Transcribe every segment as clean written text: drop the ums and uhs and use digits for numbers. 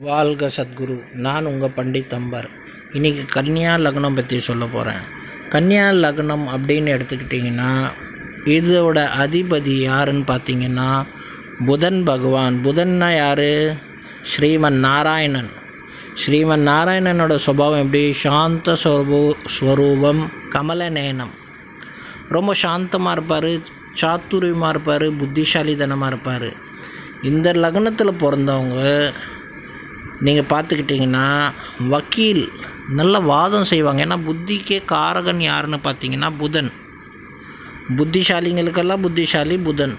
வாழ்க சத்குரு. நான் உங்கள் பண்டித் அம்பர். இன்றைக்கி கன்னியா லக்னம் பற்றி சொல்ல போகிறேன். கன்னியா லக்னம் அப்படின்னு எடுத்துக்கிட்டிங்கன்னா இதோட அதிபதி யாருன்னு பார்த்தீங்கன்னா புதன் பகவான். புதன்னா யார்? ஸ்ரீமன் நாராயணன். ஸ்ரீமன் நாராயணனோட சுபாவம் எப்படி? சாந்த ஸ்வரூபம், கமலநேனம். ரொம்ப சாந்தமாக இருப்பார், சாத்துரியமாக இருப்பார், புத்திசாலித்தனமாக இருப்பார். இந்த லக்னத்தில் பிறந்தவங்க நீங்கள் பார்த்துக்கிட்டிங்கன்னா வக்கீல், நல்ல வாதம் செய்வாங்க. ஏன்னா புத்திக்கே காரகன் யாருன்னு பார்த்தீங்கன்னா புதன். புத்திசாலிங்களுக்கெல்லாம் புத்திசாலி புதன்.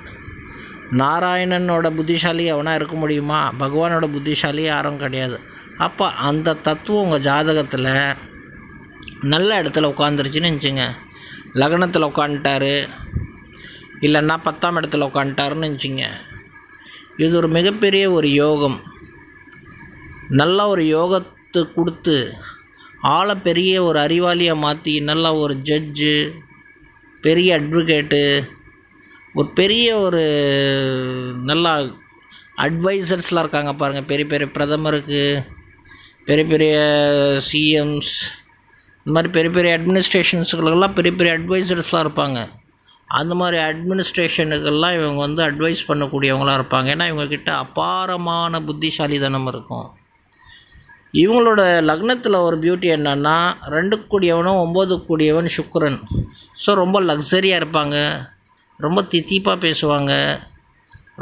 நாராயணனோட புத்திசாலி எவனா இருக்க முடியுமா? பகவானோட புத்திசாலி யாரும் கிடையாது. அப்போ அந்த தத்துவம் உங்கள் ஜாதகத்தில் நல்ல இடத்துல உட்காந்துருச்சுன்னு நினச்சிங்க. லக்னத்தில் உட்காந்துட்டாரு, இல்லைன்னா 10ஆம் இடத்துல உட்காந்துட்டாருன்னு நினச்சிங்க. இது ஒரு மிகப்பெரிய ஒரு யோகம். நல்ல ஒரு யோகத்தை கொடுத்து ஆளை பெரிய ஒரு அறிவாளியாக மாற்றி நல்ல ஒரு ஜட்ஜு, பெரிய அட்வொகேட்டு, ஒரு பெரிய ஒரு நல்ல அட்வைசர்ஸ்லாம் இருக்காங்க பாருங்கள். பெரிய பெரிய பிரதமருக்கு, பெரிய பெரிய சிஎம்ஸ், இந்த மாதிரி பெரிய பெரிய அட்மினிஸ்ட்ரேஷன்ஸுக்கெல்லாம் பெரிய பெரிய அட்வைசர்ஸ்லாம் இருப்பாங்க. அந்த மாதிரி அட்மினிஸ்ட்ரேஷனுக்கெல்லாம் இவங்க அட்வைஸ் பண்ணக்கூடியவங்களாக இருப்பாங்க. ஏன்னா இவங்கக்கிட்ட அபாரமான புத்திசாலித்தனம் இருக்கும். இவங்களோட லக்னத்தில் ஒரு பியூட்டி என்னன்னா 2 கூடியவனும் 9 கூடியவன் சுக்கிரன். ஸோ ரொம்ப லக்ஸரியாக இருப்பாங்க, ரொம்ப தித்திப்பாக பேசுவாங்க,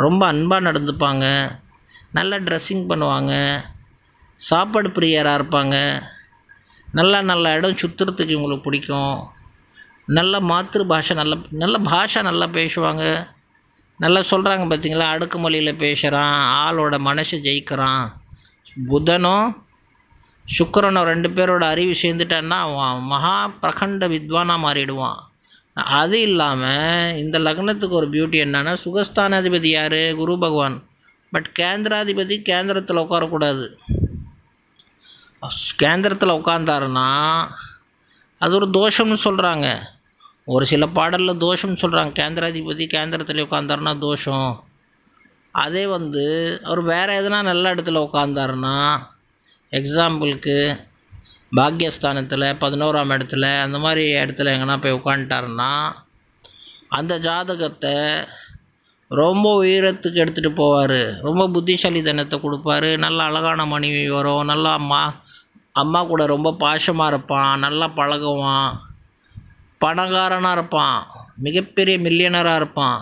ரொம்ப அன்பாக நடந்துப்பாங்க, நல்ல ட்ரெஸ்ஸிங் பண்ணுவாங்க, சாப்பாடு பிரியராக இருப்பாங்க, நல்ல இடம் சுற்றுறதுக்கு இவங்களுக்கு பிடிக்கும், நல்ல மாத்திரு பாஷை, நல்ல பாஷை நல்லா பேசுவாங்க. நல்லா சொல்கிறாங்க பார்த்தீங்களா, அடுக்குமொழியில் பேசுகிறான், ஆளோட மனசை ஜெயிக்கிறான். புதனும் சுக்கிரனும் 2 பேரோட அறிவு சேர்ந்துட்டான்னா அவன் மகா பிரகண்ட வித்வானாக மாறிடுவான். அது இல்லாமல் இந்த லக்னத்துக்கு ஒரு பியூட்டி என்னன்னா, சுகஸ்தானாதிபதி யார்? குரு பகவான். பட் கேந்திராதிபதி கேந்திரத்தில் உட்காரக்கூடாது. கேந்திரத்தில் உட்காந்தாருன்னா அது ஒரு தோஷம்னு சொல்கிறாங்க. ஒரு சில பாடலில் தோஷம்னு சொல்கிறாங்க. கேந்திராதிபதி கேந்திரத்தில் உட்காந்தாருன்னா தோஷம். அதே அவர் வேறு எதுனா நல்ல இடத்துல உட்காந்தாருன்னா, எக்ஸாம்பிளுக்கு பாக்யஸ்தானத்தில் 11ஆம் இடத்துல அந்த மாதிரி இடத்துல எங்கன்னா போய் உட்காந்துட்டாருன்னா அந்த ஜாதகத்தை ரொம்ப உயரத்துக்கு எடுத்துகிட்டு போவார். ரொம்ப புத்திசாலித்தனத்தை கொடுப்பாரு. நல்ல அழகான மனைவி வரும், நல்லா அம்மா கூட ரொம்ப பாசமாக இருப்பான், நல்லா பழகுவான், பணக்காரனாக இருப்பான், மிகப்பெரிய மில்லியனராக இருப்பான்.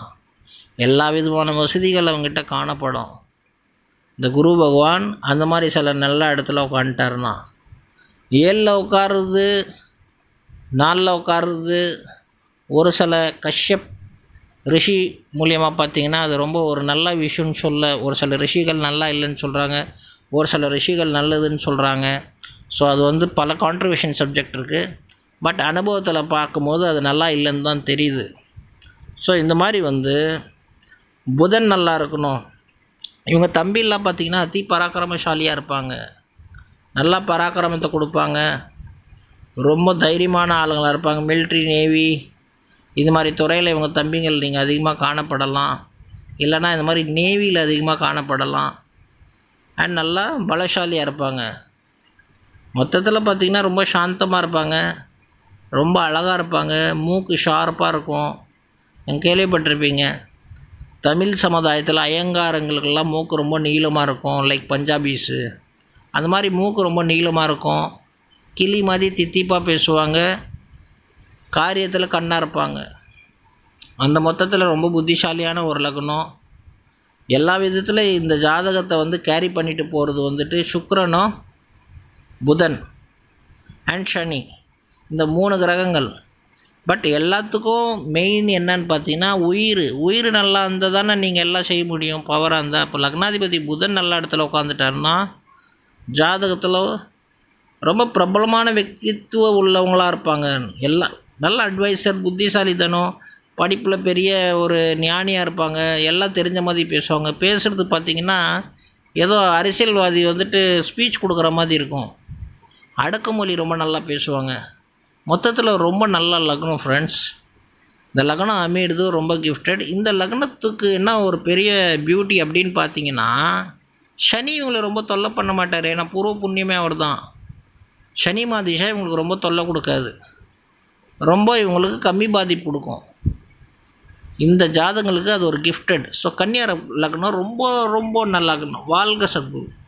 எல்லா விதமான வசதிகள் அவங்ககிட்ட காணப்படும். இந்த குரு பகவான் அந்த மாதிரி சில நல்ல இடத்துல உட்காந்துட்டாருன்னா 7ல் உட்காருறது, 4ல் உட்காருறது, ஒரு சில கஷ்யப் ரிஷி மூலியமாக பார்த்திங்கன்னா அது ரொம்ப ஒரு நல்ல விஷயம்னு சொல்ல. ஒரு சில ரிஷிகள் நல்லா இல்லைன்னு சொல்கிறாங்க, ஒரு சில ரிஷிகள் நல்லதுன்னு சொல்கிறாங்க. ஸோ அது பல கான்ட்ரிபியூஷன் சப்ஜெக்ட் இருக்குது. பட் அனுபவத்தில் பார்க்கும்போது அது நல்லா இல்லைன்னு தான் தெரியுது. ஸோ இந்த மாதிரி புதன் நல்லா இருக்கணும். இவங்க தம்பிலாம் பார்த்திங்கன்னா அதி பராக்கிரமசாலியாக இருப்பாங்க, நல்லா பராக்கிரமத்தை கொடுப்பாங்க, ரொம்ப தைரியமான ஆளுங்களாக இருப்பாங்க. மிலிட்ரி, நேவி இது மாதிரி துறையில் இவங்க தம்பிங்கள் நீங்கள் அதிகமாக காணப்படலாம். இல்லைனா இந்த மாதிரி நேவியில் அதிகமாக காணப்படலாம். அண்ட் நல்லா பலசாலியாக இருப்பாங்க. மொத்தத்தில் பார்த்திங்கன்னா ரொம்ப சாந்தமாக இருப்பாங்க, ரொம்ப அழகாக இருப்பாங்க, மூக்கு ஷார்ப்பாக இருக்கும். நீங்கள் கேள்விப்பட்டிருப்பீங்க, தமிழ் சமுதாயத்தில் ஐயங்காரங்களுக்கெல்லாம் மூக்கு ரொம்ப நீளமாக இருக்கும், லைக் பஞ்சாபீஸு. அந்த மாதிரி மூக்கு ரொம்ப நீளமாக இருக்கும், கிளி மாதிரி தித்திப்பாக பேசுவாங்க, காரியத்தில் கண்ணாக இருப்பாங்க. அந்த மொத்தத்தில் ரொம்ப புத்திசாலியான ஒரு லக்னம். எல்லா விதத்தில் இந்த ஜாதகத்தை கேரி பண்ணிட்டு போகிறது சுக்கிரனும் புதன் அண்ட் சனி, இந்த 3 கிரகங்கள். பட் எல்லாத்துக்கும் மெயின் என்னன்னு பார்த்தீங்கன்னா உயிர் நல்லா இருந்தால் தானே நீங்கள் எல்லாம் செய்ய முடியும், பவராக இருந்தால். இப்போ லக்னாதிபதி புதன் நல்ல இடத்துல உட்காந்துட்டாருன்னா ஜாதகத்தில் ரொம்ப பிரபலமான వ్యక్తిత్వం உள்ளவங்களாக இருப்பாங்க. எல்லாம் நல்ல அட்வைசர், புத்திசாலித்தனம், படிப்பில் பெரிய ஒரு ஞானியாக இருப்பாங்க, எல்லாம் தெரிஞ்ச மாதிரி பேசுவாங்க. பேசுகிறது பார்த்திங்கன்னா ஏதோ அரசியல்வாதி ஸ்பீச் கொடுக்குற மாதிரி இருக்கும். அடக்குமொழி ரொம்ப நல்லா பேசுவாங்க. மொத்தத்தில் ரொம்ப நல்ல லக்னம் ஃப்ரெண்ட்ஸ். இந்த லக்னம் அமையிறது ரொம்ப கிஃப்டட். இந்த லக்னத்துக்கு என்ன ஒரு பெரிய பியூட்டி அப்படின்னு பார்த்தீங்கன்னா, சனி இவங்களை ரொம்ப தொல்லை பண்ண மாட்டார். ஏன்னா பூர்வ புண்ணியமே அவர் தான். சனி மாதிஷா இவங்களுக்கு ரொம்ப தொல்லை கொடுக்காது. ரொம்ப இவங்களுக்கு கம்மி பாதிப்பு கொடுக்கும். இந்த ஜாதகங்களுக்கு அது ஒரு கிஃப்டட். ஸோ கன்னியா லக்னம் ரொம்ப ரொம்ப நல்ல லக்னம். வாழ்க சத்குரு.